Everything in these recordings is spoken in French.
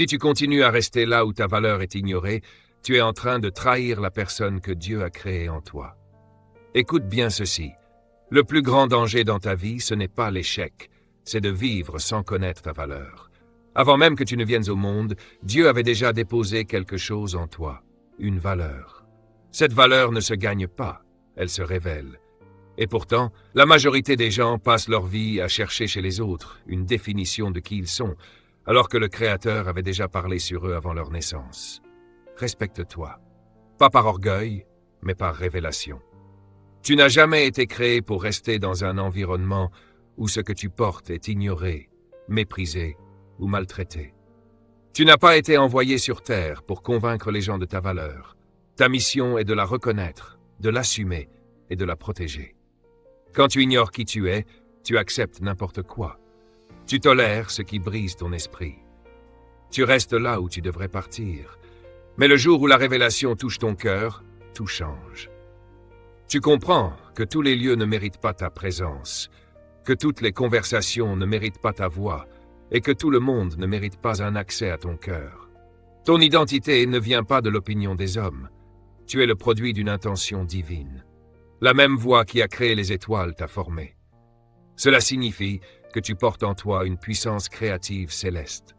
Si tu continues à rester là où ta valeur est ignorée, tu es en train de trahir la personne que Dieu a créée en toi. Écoute bien ceci. Le plus grand danger dans ta vie, ce n'est pas l'échec, c'est de vivre sans connaître ta valeur. Avant même que tu ne viennes au monde, Dieu avait déjà déposé quelque chose en toi, une valeur. Cette valeur ne se gagne pas, elle se révèle. Et pourtant, la majorité des gens passent leur vie à chercher chez les autres une définition de qui ils sont, alors que le Créateur avait déjà parlé sur eux avant leur naissance. Respecte-toi, pas par orgueil, mais par révélation. Tu n'as jamais été créé pour rester dans un environnement où ce que tu portes est ignoré, méprisé ou maltraité. Tu n'as pas été envoyé sur terre pour convaincre les gens de ta valeur. Ta mission est de la reconnaître, de l'assumer et de la protéger. Quand tu ignores qui tu es, tu acceptes n'importe quoi. Tu tolères ce qui brise ton esprit. Tu restes là où tu devrais partir. Mais le jour où la révélation touche ton cœur, tout change. Tu comprends que tous les lieux ne méritent pas ta présence, que toutes les conversations ne méritent pas ta voix, et que tout le monde ne mérite pas un accès à ton cœur. Ton identité ne vient pas de l'opinion des hommes. Tu es le produit d'une intention divine. La même voix qui a créé les étoiles t'a formé. Cela signifie que tu portes en toi une puissance créative céleste.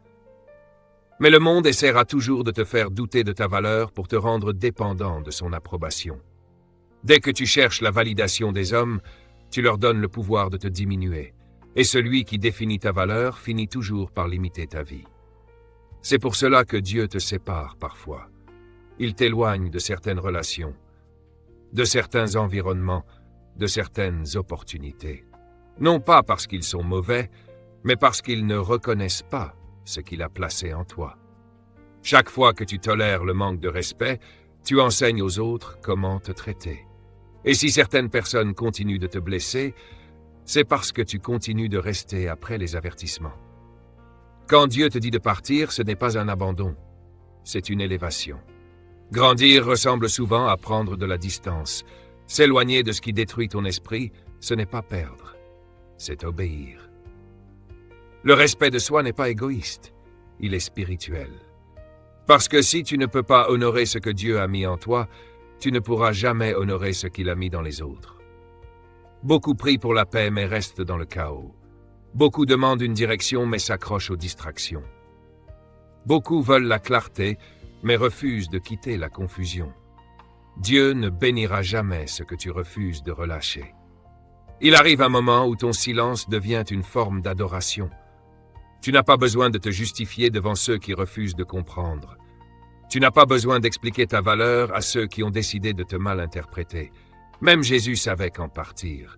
Mais le monde essaiera toujours de te faire douter de ta valeur pour te rendre dépendant de son approbation. Dès que tu cherches la validation des hommes, tu leur donnes le pouvoir de te diminuer, et celui qui définit ta valeur finit toujours par limiter ta vie. C'est pour cela que Dieu te sépare parfois. Il t'éloigne de certaines relations, de certains environnements, de certaines opportunités. Non pas parce qu'ils sont mauvais, mais parce qu'ils ne reconnaissent pas ce qu'il a placé en toi. Chaque fois que tu tolères le manque de respect, tu enseignes aux autres comment te traiter. Et si certaines personnes continuent de te blesser, c'est parce que tu continues de rester après les avertissements. Quand Dieu te dit de partir, ce n'est pas un abandon, c'est une élévation. Grandir ressemble souvent à prendre de la distance. S'éloigner de ce qui détruit ton esprit, ce n'est pas perdre, c'est obéir. Le respect de soi n'est pas égoïste, il est spirituel. Parce que si tu ne peux pas honorer ce que Dieu a mis en toi, tu ne pourras jamais honorer ce qu'il a mis dans les autres. Beaucoup prient pour la paix mais restent dans le chaos. Beaucoup demandent une direction mais s'accrochent aux distractions. Beaucoup veulent la clarté mais refusent de quitter la confusion. Dieu ne bénira jamais ce que tu refuses de relâcher. Il arrive un moment où ton silence devient une forme d'adoration. Tu n'as pas besoin de te justifier devant ceux qui refusent de comprendre. Tu n'as pas besoin d'expliquer ta valeur à ceux qui ont décidé de te mal interpréter. Même Jésus savait quand partir.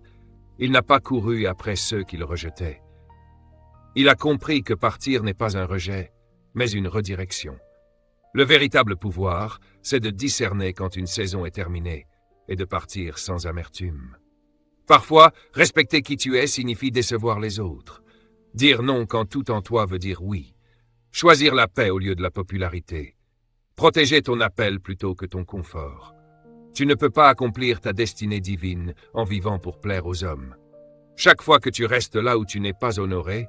Il n'a pas couru après ceux qui le rejetaient. Il a compris que partir n'est pas un rejet, mais une redirection. Le véritable pouvoir, c'est de discerner quand une saison est terminée et de partir sans amertume. Parfois, respecter qui tu es signifie décevoir les autres. Dire non quand tout en toi veut dire oui. Choisir la paix au lieu de la popularité. Protéger ton appel plutôt que ton confort. Tu ne peux pas accomplir ta destinée divine en vivant pour plaire aux hommes. Chaque fois que tu restes là où tu n'es pas honoré,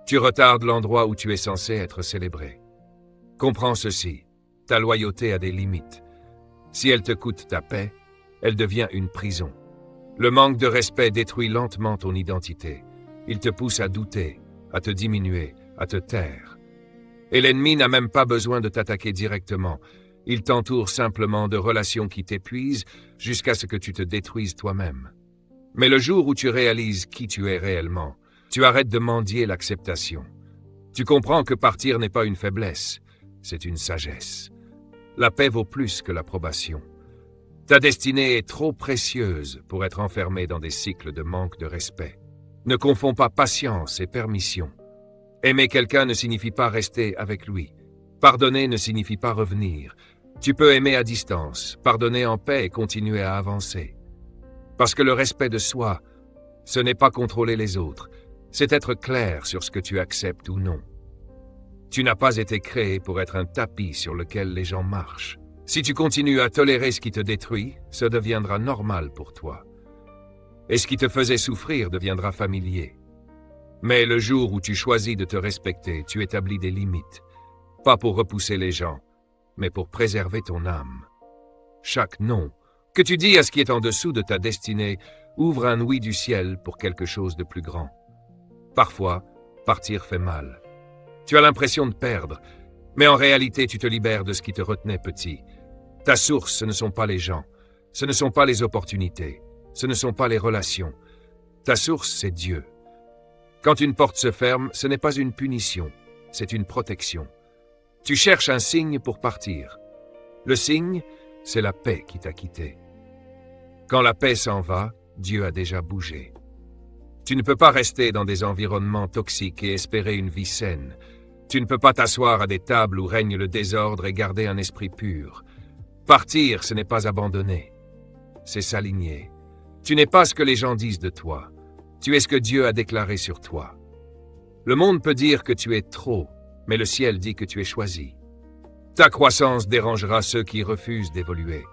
tu retardes l'endroit où tu es censé être célébré. Comprends ceci, ta loyauté a des limites. Si elle te coûte ta paix, elle devient une prison. Le manque de respect détruit lentement ton identité. Il te pousse à douter, à te diminuer, à te taire. Et l'ennemi n'a même pas besoin de t'attaquer directement. Il t'entoure simplement de relations qui t'épuisent jusqu'à ce que tu te détruises toi-même. Mais le jour où tu réalises qui tu es réellement, tu arrêtes de mendier l'acceptation. Tu comprends que partir n'est pas une faiblesse, c'est une sagesse. La paix vaut plus que l'approbation. Ta destinée est trop précieuse pour être enfermée dans des cycles de manque de respect. Ne confonds pas patience et permission. Aimer quelqu'un ne signifie pas rester avec lui. Pardonner ne signifie pas revenir. Tu peux aimer à distance, pardonner en paix et continuer à avancer. Parce que le respect de soi, ce n'est pas contrôler les autres, c'est être clair sur ce que tu acceptes ou non. Tu n'as pas été créé pour être un tapis sur lequel les gens marchent. Si tu continues à tolérer ce qui te détruit, ça deviendra normal pour toi. Et ce qui te faisait souffrir deviendra familier. Mais le jour où tu choisis de te respecter, tu établis des limites. pas pour repousser les gens, mais pour préserver ton âme. Chaque non que tu dis à ce qui est en dessous de ta destinée ouvre un ouïe du ciel pour quelque chose de plus grand. Parfois, partir fait mal. Tu as l'impression de perdre, mais en réalité tu te libères de ce qui te retenait petit. Ta source, ce ne sont pas les gens, ce ne sont pas les opportunités, ce ne sont pas les relations. Ta source, c'est Dieu. Quand une porte se ferme, ce n'est pas une punition, c'est une protection. Tu cherches un signe pour partir. Le signe, c'est la paix qui t'a quitté. Quand la paix s'en va, Dieu a déjà bougé. Tu ne peux pas rester dans des environnements toxiques et espérer une vie saine. Tu ne peux pas t'asseoir à des tables où règne le désordre et garder un esprit pur. Partir, ce n'est pas abandonner, c'est s'aligner. Tu n'es pas ce que les gens disent de toi. Tu es ce que Dieu a déclaré sur toi. Le monde peut dire que tu es trop, mais le ciel dit que tu es choisi. Ta croissance dérangera ceux qui refusent d'évoluer.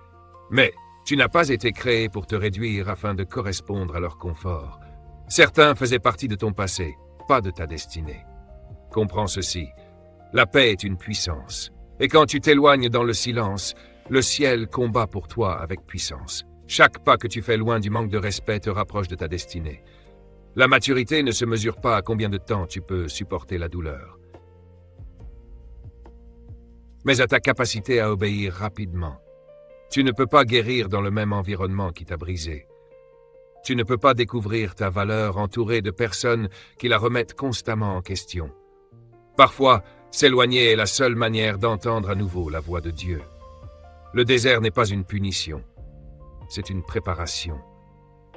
Mais tu n'as pas été créé pour te réduire afin de correspondre à leur confort. Certains faisaient partie de ton passé, pas de ta destinée. Comprends ceci, la paix est une puissance. Et quand tu t'éloignes dans le silence, le ciel combat pour toi avec puissance. Chaque pas que tu fais loin du manque de respect te rapproche de ta destinée. La maturité ne se mesure pas à combien de temps tu peux supporter la douleur, mais à ta capacité à obéir rapidement. Tu ne peux pas guérir dans le même environnement qui t'a brisé. Tu ne peux pas découvrir ta valeur entourée de personnes qui la remettent constamment en question. Parfois, s'éloigner est la seule manière d'entendre à nouveau la voix de Dieu. Le désert n'est pas une punition, c'est une préparation.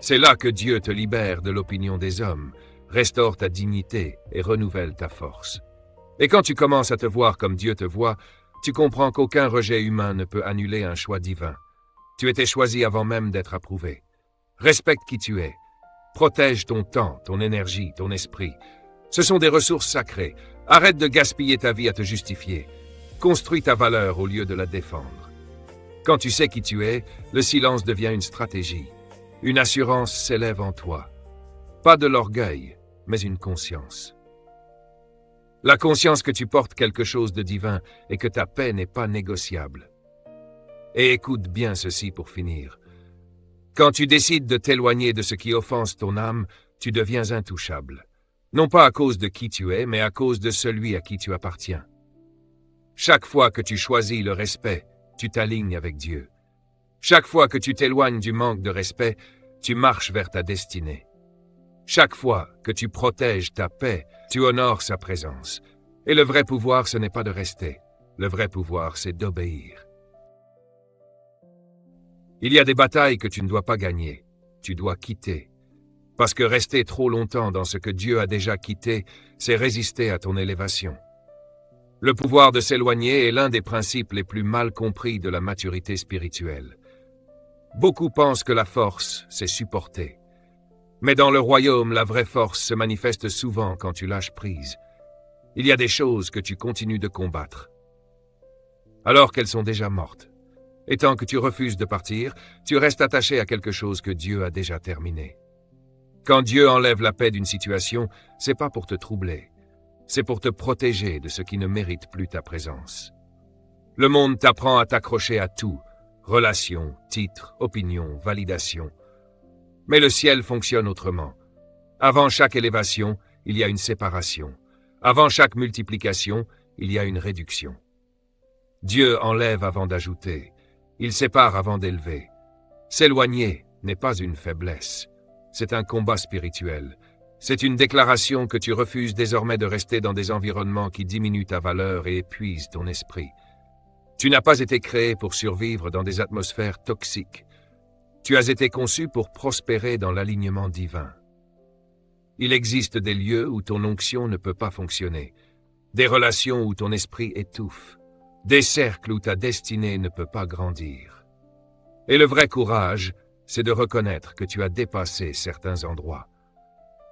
C'est là que Dieu te libère de l'opinion des hommes, restaure ta dignité et renouvelle ta force. Et quand tu commences à te voir comme Dieu te voit, tu comprends qu'aucun rejet humain ne peut annuler un choix divin. Tu étais choisi avant même d'être approuvé. Respecte qui tu es. Protège ton temps, ton énergie, ton esprit. Ce sont des ressources sacrées. Arrête de gaspiller ta vie à te justifier. Construis ta valeur au lieu de la défendre. Quand tu sais qui tu es, le silence devient une stratégie. Une assurance s'élève en toi. Pas de l'orgueil, mais une conscience. La conscience que tu portes quelque chose de divin et que ta paix n'est pas négociable. Et écoute bien ceci pour finir. Quand tu décides de t'éloigner de ce qui offense ton âme, tu deviens intouchable. Non pas à cause de qui tu es, mais à cause de celui à qui tu appartiens. Chaque fois que tu choisis le respect, tu t'alignes avec Dieu. Chaque fois que tu t'éloignes du manque de respect, tu marches vers ta destinée. Chaque fois que tu protèges ta paix, tu honores sa présence. Et le vrai pouvoir, ce n'est pas de rester. Le vrai pouvoir, c'est d'obéir. Il y a des batailles que tu ne dois pas gagner. Tu dois quitter. Parce que rester trop longtemps dans ce que Dieu a déjà quitté, c'est résister à ton élévation. Le pouvoir de s'éloigner est l'un des principes les plus mal compris de la maturité spirituelle. Beaucoup pensent que la force, c'est supporter. Mais dans le royaume, la vraie force se manifeste souvent quand tu lâches prise. Il y a des choses que tu continues de combattre, alors qu'elles sont déjà mortes. Et tant que tu refuses de partir, tu restes attaché à quelque chose que Dieu a déjà terminé. Quand Dieu enlève la paix d'une situation, c'est pas pour te troubler, c'est pour te protéger de ce qui ne mérite plus ta présence. Le monde t'apprend à t'accrocher à tout, relations, titres, opinions, validations. Mais le ciel fonctionne autrement. Avant chaque élévation, il y a une séparation. Avant chaque multiplication, il y a une réduction. Dieu enlève avant d'ajouter. Il sépare avant d'élever. S'éloigner n'est pas une faiblesse. C'est un combat spirituel. C'est une déclaration que tu refuses désormais de rester dans des environnements qui diminuent ta valeur et épuisent ton esprit. Tu n'as pas été créé pour survivre dans des atmosphères toxiques. Tu as été conçu pour prospérer dans l'alignement divin. Il existe des lieux où ton onction ne peut pas fonctionner, des relations où ton esprit étouffe, des cercles où ta destinée ne peut pas grandir. Et le vrai courage, c'est de reconnaître que tu as dépassé certains endroits.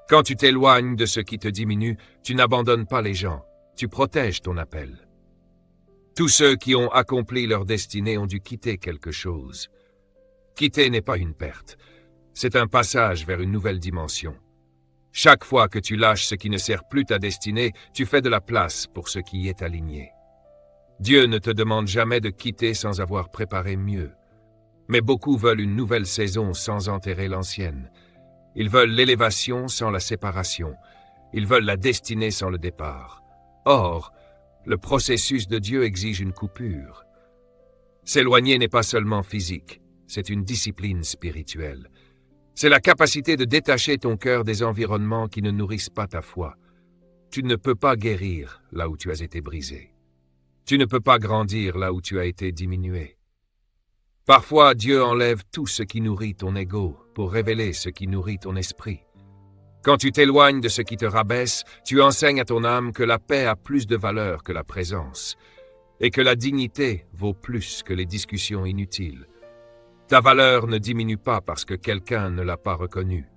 Quand tu t'éloignes de ce qui te diminue, tu n'abandonnes pas les gens, tu protèges ton appel. Tous ceux qui ont accompli leur destinée ont dû quitter quelque chose. Quitter n'est pas une perte, c'est un passage vers une nouvelle dimension. Chaque fois que tu lâches ce qui ne sert plus ta destinée, tu fais de la place pour ce qui y est aligné. Dieu ne te demande jamais de quitter sans avoir préparé mieux. Mais beaucoup veulent une nouvelle saison sans enterrer l'ancienne. Ils veulent l'élévation sans la séparation. Ils veulent la destinée sans le départ. Or, le processus de Dieu exige une coupure. S'éloigner n'est pas seulement physique, c'est une discipline spirituelle. C'est la capacité de détacher ton cœur des environnements qui ne nourrissent pas ta foi. Tu ne peux pas guérir là où tu as été brisé. Tu ne peux pas grandir là où tu as été diminué. Parfois, Dieu enlève tout ce qui nourrit ton ego pour révéler ce qui nourrit ton esprit. Quand tu t'éloignes de ce qui te rabaisse, tu enseignes à ton âme que la paix a plus de valeur que la présence, et que la dignité vaut plus que les discussions inutiles. Ta valeur ne diminue pas parce que quelqu'un ne l'a pas reconnue.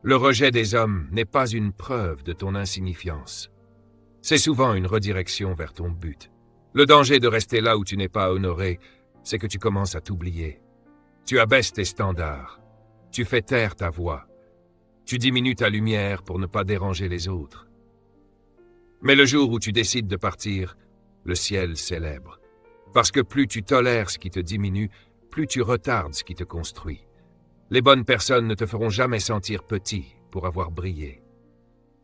Le rejet des hommes n'est pas une preuve de ton insignifiance. C'est souvent une redirection vers ton but. Le danger de rester là où tu n'es pas honoré, c'est que tu commences à t'oublier. Tu abaisses tes standards. Tu fais taire ta voix. Tu diminues ta lumière pour ne pas déranger les autres. Mais le jour où tu décides de partir, le ciel célèbre. Parce que plus tu tolères ce qui te diminue, plus tu retardes ce qui te construit. Les bonnes personnes ne te feront jamais sentir petit pour avoir brillé.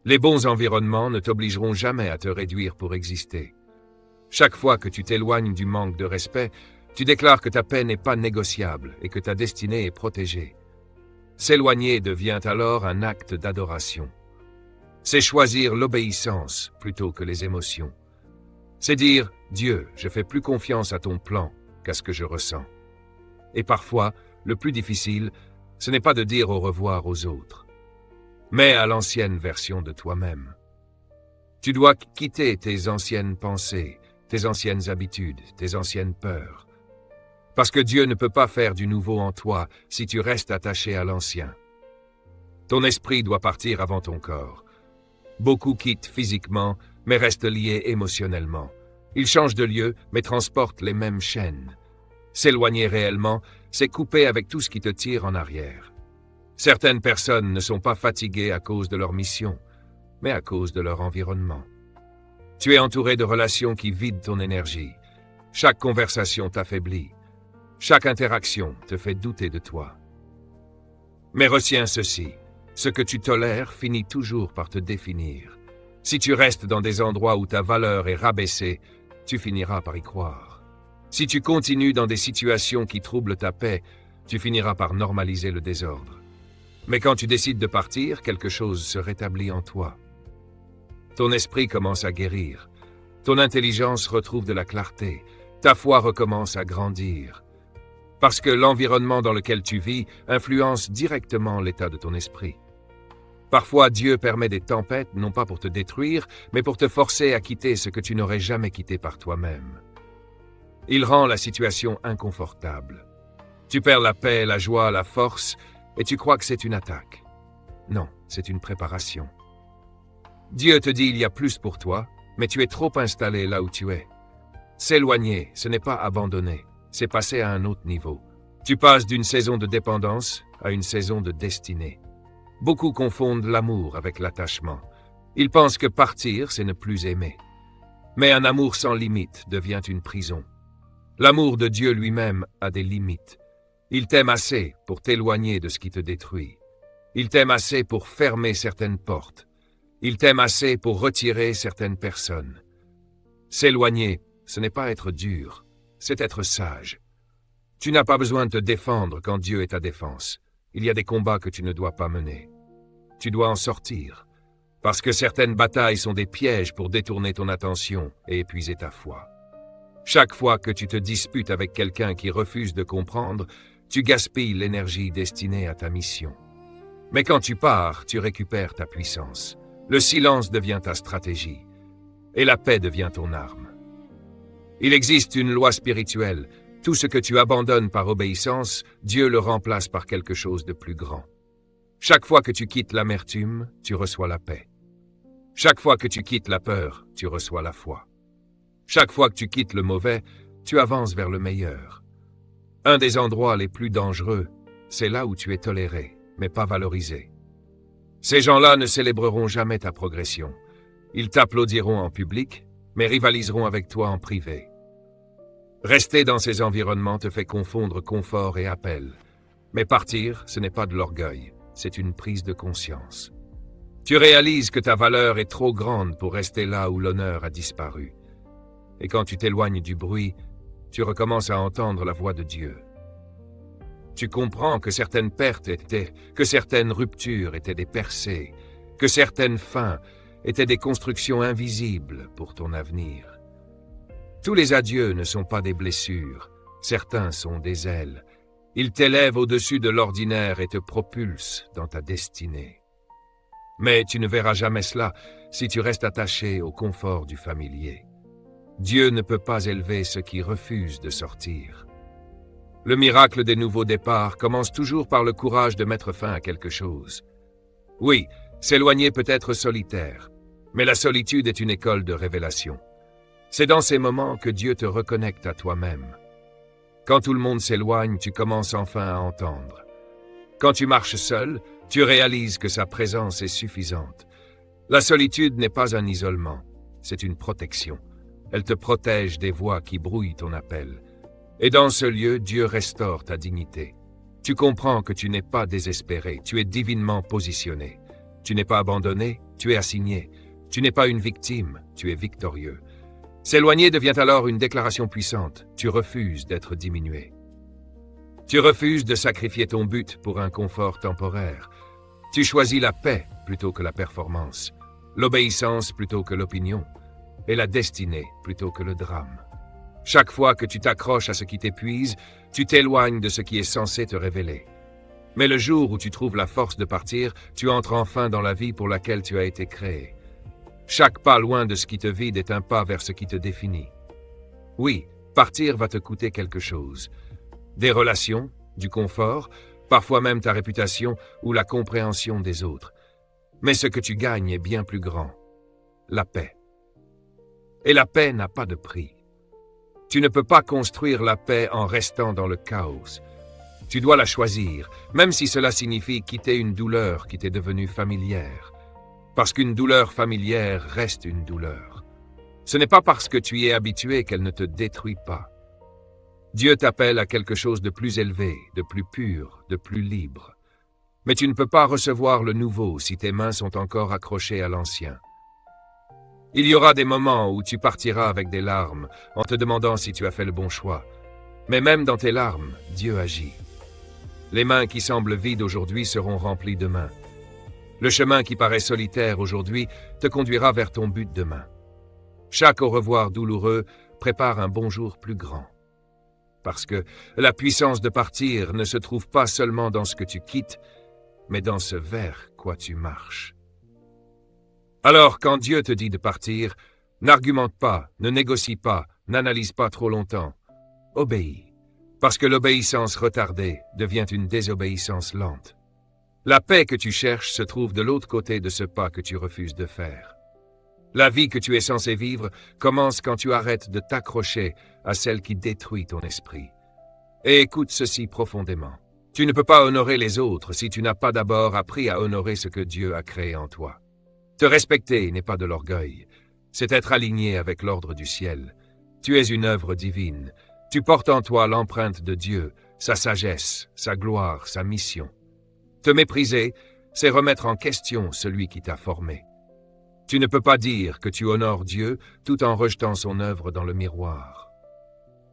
Les bons environnements ne t'obligeront jamais à te réduire pour exister. Chaque fois que tu t'éloignes du manque de respect, tu déclares que ta paix n'est pas négociable et que ta destinée est protégée. S'éloigner devient alors un acte d'adoration. C'est choisir l'obéissance plutôt que les émotions. C'est dire « Dieu, je fais plus confiance à ton plan qu'à ce que je ressens ». Et parfois, le plus difficile, ce n'est pas de dire au revoir aux autres, mais à l'ancienne version de toi-même. Tu dois quitter tes anciennes pensées, tes anciennes habitudes, tes anciennes peurs. Parce que Dieu ne peut pas faire du nouveau en toi si tu restes attaché à l'ancien. Ton esprit doit partir avant ton corps. Beaucoup quittent physiquement, mais restent liés émotionnellement. Ils changent de lieu, mais transportent les mêmes chaînes. S'éloigner réellement, c'est couper avec tout ce qui te tire en arrière. Certaines personnes ne sont pas fatiguées à cause de leur mission, mais à cause de leur environnement. Tu es entouré de relations qui vident ton énergie. Chaque conversation t'affaiblit. Chaque interaction te fait douter de toi. Mais retiens ceci, ce que tu tolères finit toujours par te définir. Si tu restes dans des endroits où ta valeur est rabaissée, tu finiras par y croire. Si tu continues dans des situations qui troublent ta paix, tu finiras par normaliser le désordre. Mais quand tu décides de partir, quelque chose se rétablit en toi. Ton esprit commence à guérir. Ton intelligence retrouve de la clarté. Ta foi recommence à grandir. Parce que l'environnement dans lequel tu vis influence directement l'état de ton esprit. Parfois, Dieu permet des tempêtes, non pas pour te détruire, mais pour te forcer à quitter ce que tu n'aurais jamais quitté par toi-même. Il rend la situation inconfortable. Tu perds la paix, la joie, la force, et tu crois que c'est une attaque. Non, c'est une préparation. Dieu te dit il y a plus pour toi, mais tu es trop installé là où tu es. S'éloigner, ce n'est pas abandonner, c'est passer à un autre niveau. Tu passes d'une saison de dépendance à une saison de destinée. Beaucoup confondent l'amour avec l'attachement. Ils pensent que partir, c'est ne plus aimer. Mais un amour sans limite devient une prison. L'amour de Dieu lui-même a des limites. Il t'aime assez pour t'éloigner de ce qui te détruit. Il t'aime assez pour fermer certaines portes. Il t'aime assez pour retirer certaines personnes. S'éloigner, ce n'est pas être dur, c'est être sage. Tu n'as pas besoin de te défendre quand Dieu est ta défense. Il y a des combats que tu ne dois pas mener. Tu dois en sortir, parce que certaines batailles sont des pièges pour détourner ton attention et épuiser ta foi. Chaque fois que tu te disputes avec quelqu'un qui refuse de comprendre, tu gaspilles l'énergie destinée à ta mission. Mais quand tu pars, tu récupères ta puissance. Le silence devient ta stratégie, et la paix devient ton arme. Il existe une loi spirituelle. Tout ce que tu abandonnes par obéissance, Dieu le remplace par quelque chose de plus grand. Chaque fois que tu quittes l'amertume, tu reçois la paix. Chaque fois que tu quittes la peur, tu reçois la foi. Chaque fois que tu quittes le mauvais, tu avances vers le meilleur. Un des endroits les plus dangereux, c'est là où tu es toléré, mais pas valorisé. Ces gens-là ne célébreront jamais ta progression. Ils t'applaudiront en public, mais rivaliseront avec toi en privé. Rester dans ces environnements te fait confondre confort et appel. Mais partir, ce n'est pas de l'orgueil, c'est une prise de conscience. Tu réalises que ta valeur est trop grande pour rester là où l'honneur a disparu. Et quand tu t'éloignes du bruit, tu recommences à entendre la voix de Dieu. Tu comprends que certaines pertes que certaines ruptures étaient des percées, que certaines fins étaient des constructions invisibles pour ton avenir. Tous les adieux ne sont pas des blessures, certains sont des ailes. Ils t'élèvent au-dessus de l'ordinaire et te propulsent dans ta destinée. Mais tu ne verras jamais cela si tu restes attaché au confort du familier. Dieu ne peut pas élever ceux qui refusent de sortir. Le miracle des nouveaux départs commence toujours par le courage de mettre fin à quelque chose. Oui, s'éloigner peut être solitaire, mais la solitude est une école de révélation. C'est dans ces moments que Dieu te reconnecte à toi-même. Quand tout le monde s'éloigne, tu commences enfin à entendre. Quand tu marches seul, tu réalises que sa présence est suffisante. La solitude n'est pas un isolement, c'est une protection. Elle te protège des voix qui brouillent ton appel. Et dans ce lieu, Dieu restaure ta dignité. Tu comprends que tu n'es pas désespéré, tu es divinement positionné. Tu n'es pas abandonné, tu es assigné. Tu n'es pas une victime, tu es victorieux. S'éloigner devient alors une déclaration puissante. Tu refuses d'être diminué. Tu refuses de sacrifier ton but pour un confort temporaire. Tu choisis la paix plutôt que la performance, l'obéissance plutôt que l'opinion, et la destinée plutôt que le drame. Chaque fois que tu t'accroches à ce qui t'épuise, tu t'éloignes de ce qui est censé te révéler. Mais le jour où tu trouves la force de partir, tu entres enfin dans la vie pour laquelle tu as été créé. Chaque pas loin de ce qui te vide est un pas vers ce qui te définit. Oui, partir va te coûter quelque chose. Des relations, du confort, parfois même ta réputation ou la compréhension des autres. Mais ce que tu gagnes est bien plus grand. La paix. Et la paix n'a pas de prix. Tu ne peux pas construire la paix en restant dans le chaos. Tu dois la choisir, même si cela signifie quitter une douleur qui t'est devenue familière. Parce qu'une douleur familière reste une douleur. Ce n'est pas parce que tu y es habitué qu'elle ne te détruit pas. Dieu t'appelle à quelque chose de plus élevé, de plus pur, de plus libre. Mais tu ne peux pas recevoir le nouveau si tes mains sont encore accrochées à l'ancien. Il y aura des moments où tu partiras avec des larmes, en te demandant si tu as fait le bon choix. Mais même dans tes larmes, Dieu agit. Les mains qui semblent vides aujourd'hui seront remplies demain. Le chemin qui paraît solitaire aujourd'hui te conduira vers ton but demain. Chaque au revoir douloureux prépare un bonjour plus grand. Parce que la puissance de partir ne se trouve pas seulement dans ce que tu quittes, mais dans ce vers quoi tu marches. Alors, quand Dieu te dit de partir, n'argumente pas, ne négocie pas, n'analyse pas trop longtemps. Obéis, parce que l'obéissance retardée devient une désobéissance lente. La paix que tu cherches se trouve de l'autre côté de ce pas que tu refuses de faire. La vie que tu es censé vivre commence quand tu arrêtes de t'accrocher à celle qui détruit ton esprit. Et écoute ceci profondément. Tu ne peux pas honorer les autres si tu n'as pas d'abord appris à honorer ce que Dieu a créé en toi. Te respecter n'est pas de l'orgueil, c'est être aligné avec l'ordre du ciel. Tu es une œuvre divine. Tu portes en toi l'empreinte de Dieu, sa sagesse, sa gloire, sa mission. Te mépriser, c'est remettre en question celui qui t'a formé. Tu ne peux pas dire que tu honores Dieu tout en rejetant son œuvre dans le miroir.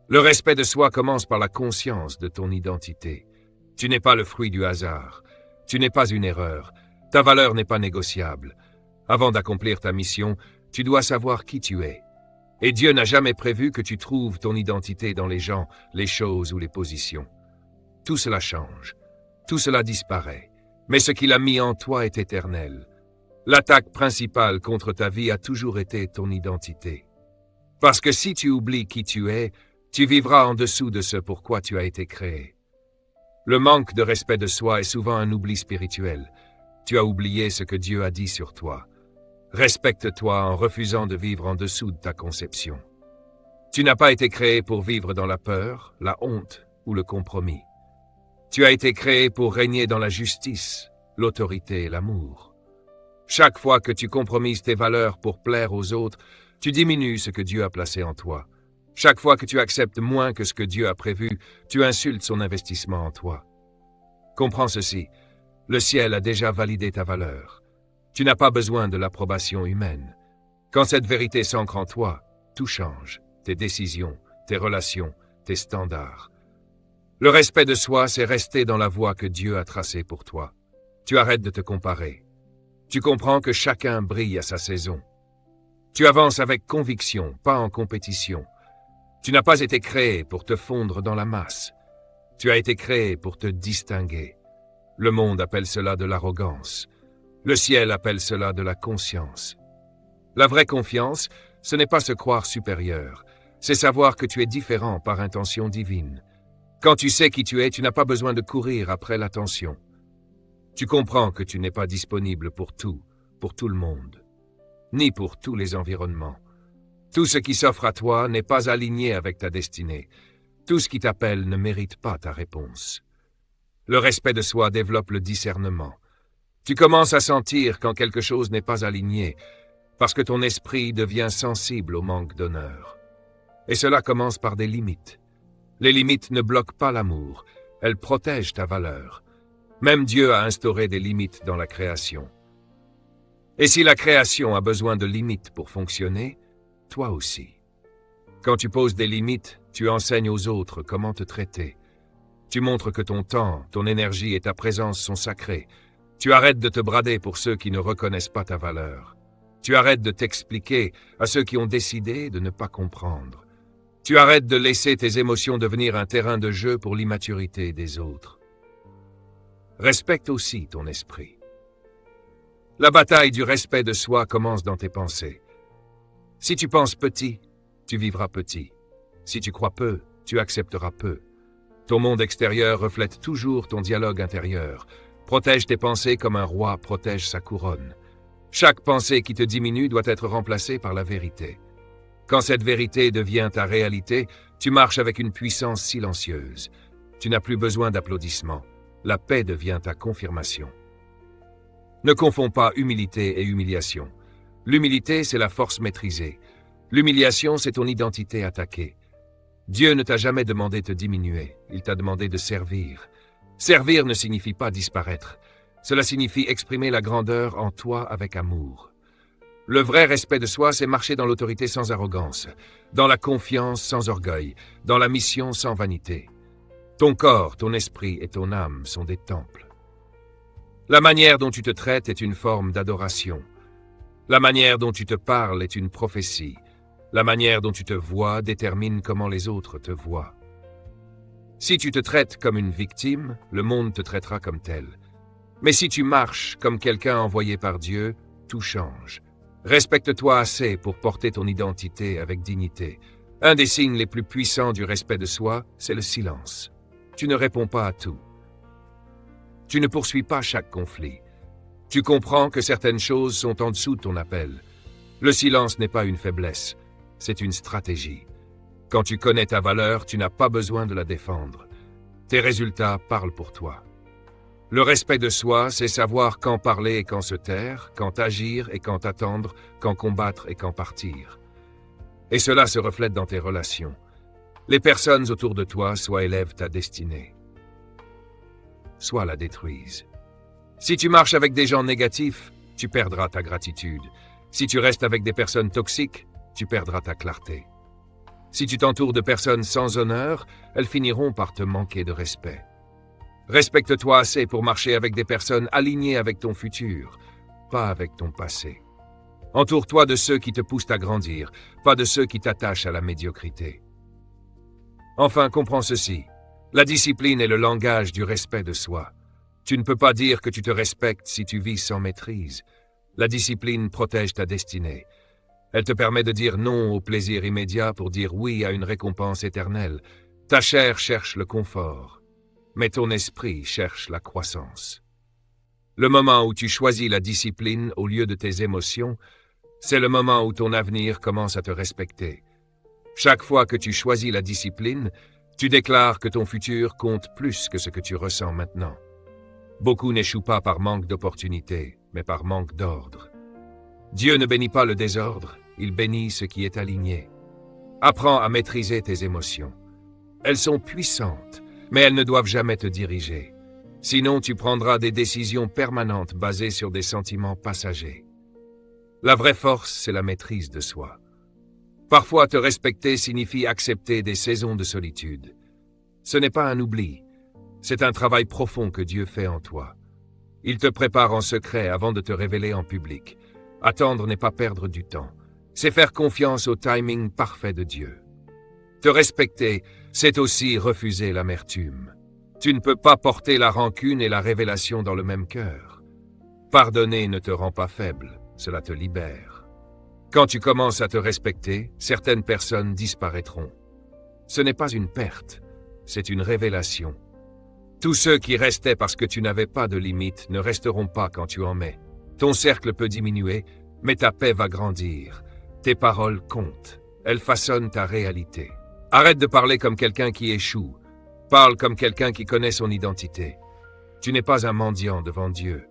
Le respect de soi commence par la conscience de ton identité. Tu n'es pas le fruit du hasard. Tu n'es pas une erreur. Ta valeur n'est pas négociable. Avant d'accomplir ta mission, tu dois savoir qui tu es. Et Dieu n'a jamais prévu que tu trouves ton identité dans les gens, les choses ou les positions. Tout cela change. Tout cela disparaît. Mais ce qu'il a mis en toi est éternel. L'attaque principale contre ta vie a toujours été ton identité. Parce que si tu oublies qui tu es, tu vivras en dessous de ce pourquoi tu as été créé. Le manque de respect de soi est souvent un oubli spirituel. Tu as oublié ce que Dieu a dit sur toi. Respecte-toi en refusant de vivre en dessous de ta conception. Tu n'as pas été créé pour vivre dans la peur, la honte ou le compromis. Tu as été créé pour régner dans la justice, l'autorité et l'amour. Chaque fois que tu compromises tes valeurs pour plaire aux autres, tu diminues ce que Dieu a placé en toi. Chaque fois que tu acceptes moins que ce que Dieu a prévu, tu insultes son investissement en toi. Comprends ceci, le ciel a déjà validé ta valeur. Tu n'as pas besoin de l'approbation humaine. Quand cette vérité s'ancre en toi, tout change, tes décisions, tes relations, tes standards. Le respect de soi, c'est rester dans la voie que Dieu a tracée pour toi. Tu arrêtes de te comparer. Tu comprends que chacun brille à sa saison. Tu avances avec conviction, pas en compétition. Tu n'as pas été créé pour te fondre dans la masse. Tu as été créé pour te distinguer. Le monde appelle cela de l'arrogance. Le ciel appelle cela de la conscience. La vraie confiance, ce n'est pas se croire supérieur, c'est savoir que tu es différent par intention divine. Quand tu sais qui tu es, tu n'as pas besoin de courir après l'attention. Tu comprends que tu n'es pas disponible pour tout le monde, ni pour tous les environnements. Tout ce qui s'offre à toi n'est pas aligné avec ta destinée. Tout ce qui t'appelle ne mérite pas ta réponse. Le respect de soi développe le discernement. Tu commences à sentir quand quelque chose n'est pas aligné, parce que ton esprit devient sensible au manque d'honneur. Et cela commence par des limites. Les limites ne bloquent pas l'amour, elles protègent ta valeur. Même Dieu a instauré des limites dans la création. Et si la création a besoin de limites pour fonctionner, toi aussi. Quand tu poses des limites, tu enseignes aux autres comment te traiter. Tu montres que ton temps, ton énergie et ta présence sont sacrés. Tu arrêtes de te brader pour ceux qui ne reconnaissent pas ta valeur. Tu arrêtes de t'expliquer à ceux qui ont décidé de ne pas comprendre. Tu arrêtes de laisser tes émotions devenir un terrain de jeu pour l'immaturité des autres. Respecte aussi ton esprit. La bataille du respect de soi commence dans tes pensées. Si tu penses petit, tu vivras petit. Si tu crois peu, tu accepteras peu. Ton monde extérieur reflète toujours ton dialogue intérieur. Protège tes pensées comme un roi protège sa couronne. Chaque pensée qui te diminue doit être remplacée par la vérité. Quand cette vérité devient ta réalité, tu marches avec une puissance silencieuse. Tu n'as plus besoin d'applaudissements. La paix devient ta confirmation. Ne confonds pas humilité et humiliation. L'humilité, c'est la force maîtrisée. L'humiliation, c'est ton identité attaquée. Dieu ne t'a jamais demandé de te diminuer, il t'a demandé de servir. Servir ne signifie pas disparaître. Cela signifie exprimer la grandeur en toi avec amour. Le vrai respect de soi, c'est marcher dans l'autorité sans arrogance, dans la confiance sans orgueil, dans la mission sans vanité. Ton corps, ton esprit et ton âme sont des temples. La manière dont tu te traites est une forme d'adoration. La manière dont tu te parles est une prophétie. La manière dont tu te vois détermine comment les autres te voient. Si tu te traites comme une victime, le monde te traitera comme tel. Mais si tu marches comme quelqu'un envoyé par Dieu, tout change. Respecte-toi assez pour porter ton identité avec dignité. Un des signes les plus puissants du respect de soi, c'est le silence. Tu ne réponds pas à tout. Tu ne poursuis pas chaque conflit. Tu comprends que certaines choses sont en dessous de ton appel. Le silence n'est pas une faiblesse, c'est une stratégie. Quand tu connais ta valeur, tu n'as pas besoin de la défendre. Tes résultats parlent pour toi. Le respect de soi, c'est savoir quand parler et quand se taire, quand agir et quand attendre, quand combattre et quand partir. Et cela se reflète dans tes relations. Les personnes autour de toi soit élèvent ta destinée, soit la détruisent. Si tu marches avec des gens négatifs, tu perdras ta gratitude. Si tu restes avec des personnes toxiques, tu perdras ta clarté. Si tu t'entoures de personnes sans honneur, elles finiront par te manquer de respect. Respecte-toi assez pour marcher avec des personnes alignées avec ton futur, pas avec ton passé. Entoure-toi de ceux qui te poussent à grandir, pas de ceux qui t'attachent à la médiocrité. Enfin, comprends ceci. La discipline est le langage du respect de soi. Tu ne peux pas dire que tu te respectes si tu vis sans maîtrise. La discipline protège ta destinée. Elle te permet de dire non au plaisir immédiat pour dire oui à une récompense éternelle. Ta chair cherche le confort, mais ton esprit cherche la croissance. Le moment où tu choisis la discipline au lieu de tes émotions, c'est le moment où ton avenir commence à te respecter. Chaque fois que tu choisis la discipline, tu déclares que ton futur compte plus que ce que tu ressens maintenant. Beaucoup n'échouent pas par manque d'opportunités, mais par manque d'ordre. Dieu ne bénit pas le désordre, il bénit ce qui est aligné. Apprends à maîtriser tes émotions. Elles sont puissantes, mais elles ne doivent jamais te diriger. Sinon, tu prendras des décisions permanentes basées sur des sentiments passagers. La vraie force, c'est la maîtrise de soi. Parfois, te respecter signifie accepter des saisons de solitude. Ce n'est pas un oubli, c'est un travail profond que Dieu fait en toi. Il te prépare en secret avant de te révéler en public. Attendre n'est pas perdre du temps, c'est faire confiance au timing parfait de Dieu. Te respecter, c'est aussi refuser l'amertume. Tu ne peux pas porter la rancune et la révélation dans le même cœur. Pardonner ne te rend pas faible, cela te libère. Quand tu commences à te respecter, certaines personnes disparaîtront. Ce n'est pas une perte, c'est une révélation. Tous ceux qui restaient parce que tu n'avais pas de limite ne resteront pas quand tu en mets. Ton cercle peut diminuer, mais ta paix va grandir. Tes paroles comptent, elles façonnent ta réalité. Arrête de parler comme quelqu'un qui échoue. Parle comme quelqu'un qui connaît son identité. Tu n'es pas un mendiant devant Dieu.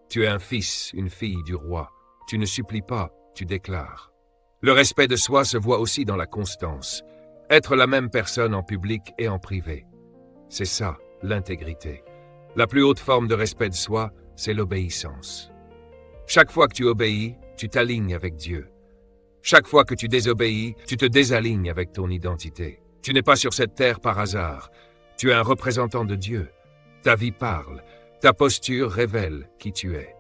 Tu es un fils, une fille du roi. Tu ne supplies pas, tu déclares. Le respect de soi se voit aussi dans la constance. Être la même personne en public et en privé. C'est ça, l'intégrité. La plus haute forme de respect de soi, c'est l'obéissance. Chaque fois que tu obéis, tu t'alignes avec Dieu. Chaque fois que tu désobéis, tu te désalignes avec ton identité. Tu n'es pas sur cette terre par hasard. Tu es un représentant de Dieu. Ta vie parle. Ta posture révèle qui tu es.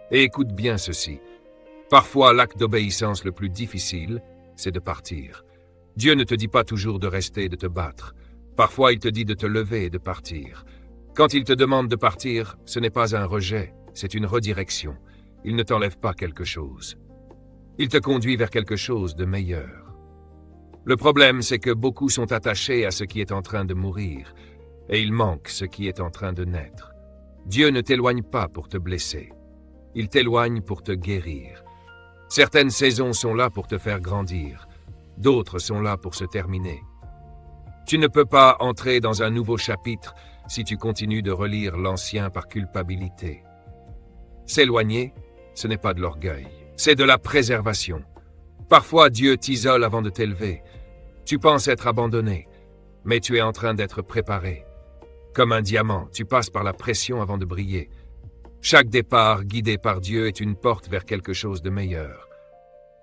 Et écoute bien ceci. Parfois, l'acte d'obéissance le plus difficile, c'est de partir. Dieu ne te dit pas toujours de rester et de te battre. Parfois, il te dit de te lever et de partir. Quand il te demande de partir, ce n'est pas un rejet, c'est une redirection. Il ne t'enlève pas quelque chose. Il te conduit vers quelque chose de meilleur. Le problème, c'est que beaucoup sont attachés à ce qui est en train de mourir, et il manque ce qui est en train de naître. Dieu ne t'éloigne pas pour te blesser. Il t'éloigne pour te guérir. Certaines saisons sont là pour te faire grandir. D'autres sont là pour se terminer. Tu ne peux pas entrer dans un nouveau chapitre si tu continues de relire l'ancien par culpabilité. S'éloigner, ce n'est pas de l'orgueil, c'est de la préservation. Parfois, Dieu t'isole avant de t'élever. Tu penses être abandonné, mais tu es en train d'être préparé. Comme un diamant, tu passes par la pression avant de briller. Chaque départ, guidé par Dieu, est une porte vers quelque chose de meilleur.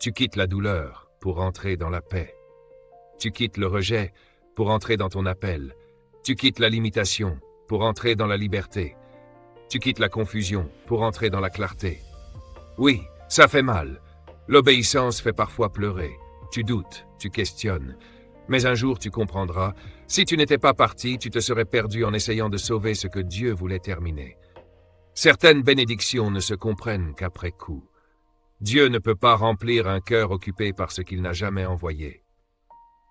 Tu quittes la douleur pour entrer dans la paix. Tu quittes le rejet pour entrer dans ton appel. Tu quittes la limitation pour entrer dans la liberté. Tu quittes la confusion pour entrer dans la clarté. Oui, ça fait mal. L'obéissance fait parfois pleurer. Tu doutes, tu questionnes. Mais un jour tu comprendras, si tu n'étais pas parti, tu te serais perdu en essayant de sauver ce que Dieu voulait terminer. Certaines bénédictions ne se comprennent qu'après coup. Dieu ne peut pas remplir un cœur occupé par ce qu'il n'a jamais envoyé.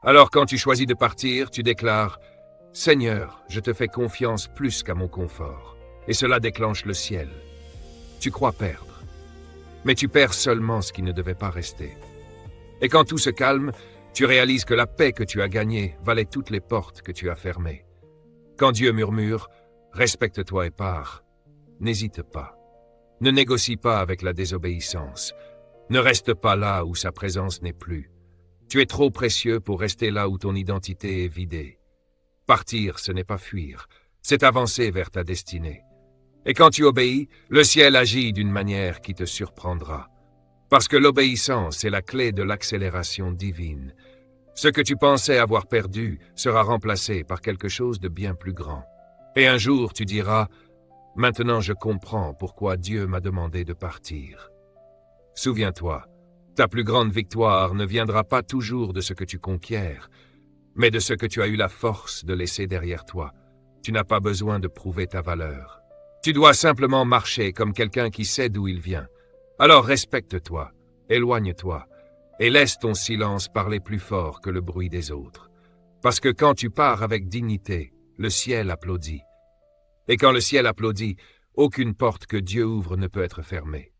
Alors quand tu choisis de partir, tu déclares « Seigneur, je te fais confiance plus qu'à mon confort ». Et cela déclenche le ciel. Tu crois perdre. Mais tu perds seulement ce qui ne devait pas rester. Et quand tout se calme, tu réalises que la paix que tu as gagnée valait toutes les portes que tu as fermées. Quand Dieu murmure « Respecte-toi et pars », n'hésite pas. Ne négocie pas avec la désobéissance. Ne reste pas là où sa présence n'est plus. Tu es trop précieux pour rester là où ton identité est vidée. Partir, ce n'est pas fuir, c'est avancer vers ta destinée. Et quand tu obéis, le ciel agit d'une manière qui te surprendra. Parce que l'obéissance est la clé de l'accélération divine. Ce que tu pensais avoir perdu sera remplacé par quelque chose de bien plus grand. Et un jour, tu diras « Maintenant je comprends pourquoi Dieu m'a demandé de partir ». Souviens-toi, ta plus grande victoire ne viendra pas toujours de ce que tu conquiers, mais de ce que tu as eu la force de laisser derrière toi. Tu n'as pas besoin de prouver ta valeur. Tu dois simplement marcher comme quelqu'un qui sait d'où il vient. Alors respecte-toi, éloigne-toi, et laisse ton silence parler plus fort que le bruit des autres. Parce que quand tu pars avec dignité, le ciel applaudit. Et quand le ciel applaudit, aucune porte que Dieu ouvre ne peut être fermée.